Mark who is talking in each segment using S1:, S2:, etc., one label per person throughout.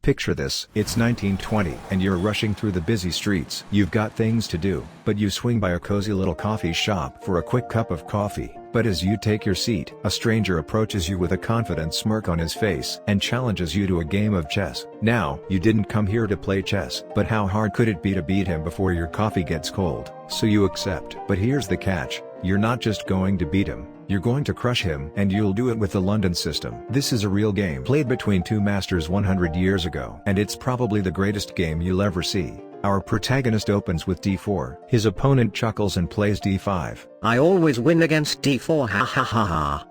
S1: Picture this, it's 1920 and you're rushing through the busy streets. You've got things to do, but you swing by a cozy little coffee shop for a quick cup of coffee. But as you take your seat, a stranger approaches you with a confident smirk on his face and challenges you to a game of chess. Now, you didn't come here to play chess, but how hard could it be to beat him before your coffee gets cold? So you accept. But here's the catch, you're not just going to beat him. You're going to crush him, and you'll do it with the London system. This is a real game played between two masters 100 years ago, and it's probably the greatest game you'll ever see. Our protagonist opens with d4, his opponent chuckles and plays d5.
S2: I always win against d4, ha ha ha ha.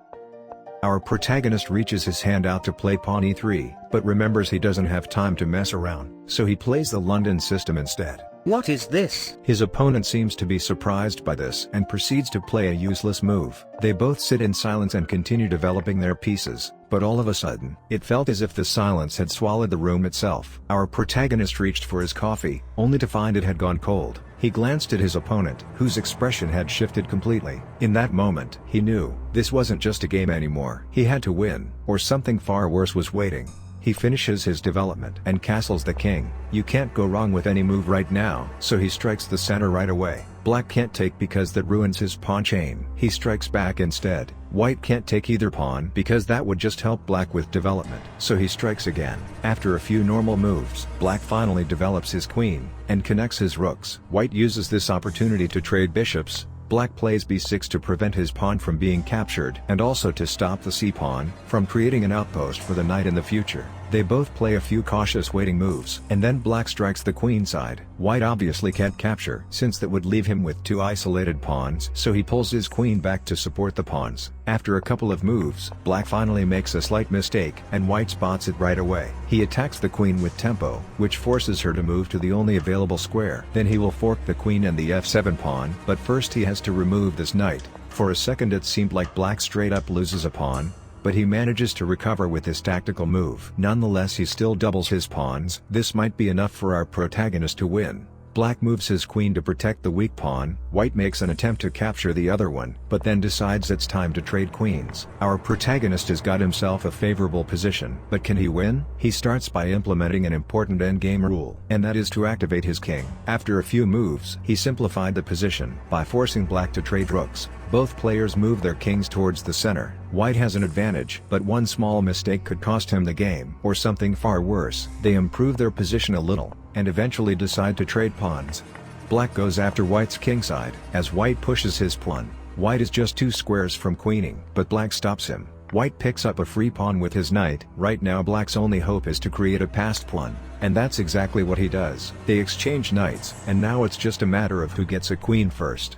S1: Our protagonist reaches his hand out to play pawn e3, but remembers he doesn't have time to mess around, so he plays the London system instead.
S2: What is this?
S1: His opponent seems to be surprised by this and proceeds to play a useless move. They both sit in silence and continue developing their pieces, but all of a sudden, it felt as if the silence had swallowed the room itself. Our protagonist reached for his coffee, only to find it had gone cold. He glanced at his opponent, whose expression had shifted completely. In that moment, he knew, this wasn't just a game anymore. He had to win, or something far worse was waiting. He finishes his development and castles the king. You can't go wrong with any move right now, so he strikes the center right away. Black can't take because that ruins his pawn chain. He strikes back instead. White can't take either pawn because that would just help black with development, so he strikes again. After a few normal moves, black finally develops his queen and connects his rooks. White uses this opportunity to trade bishops. Black plays b6 to prevent his pawn from being captured and also to stop the c-pawn from creating an outpost for the knight in the future. They both play a few cautious waiting moves, and then black strikes the queen side. White obviously can't capture, since that would leave him with two isolated pawns, so he pulls his queen back to support the pawns. After a couple of moves, black finally makes a slight mistake, and white spots it right away. He attacks the queen with tempo, which forces her to move to the only available square. Then he will fork the queen and the f7 pawn, but first he has to remove this knight. For a second it seemed like black straight up loses a pawn, but he manages to recover with his tactical move. Nonetheless, he still doubles his pawns. This might be enough for our protagonist to win. Black moves his queen to protect the weak pawn. White makes an attempt to capture the other one, but then decides it's time to trade queens. Our protagonist has got himself a favorable position, but can he win? He starts by implementing an important endgame rule, and that is to activate his king. After a few moves, he simplified the position by forcing black to trade rooks. Both players move their kings towards the center. White has an advantage, but one small mistake could cost him the game, or something far worse. They improve their position a little, and eventually decide to trade pawns. Black goes after white's kingside, as white pushes his pawn. White is just 2 squares from queening, but black stops him. White picks up a free pawn with his knight. Right now black's only hope is to create a passed pawn, and that's exactly what he does. They exchange knights, and now it's just a matter of who gets a queen first.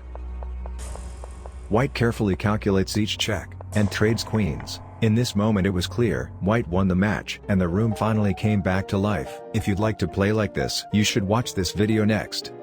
S1: White carefully calculates each check, and trades queens. In this moment it was clear, white won the match, and the room finally came back to life. If you'd like to play like this, you should watch this video next.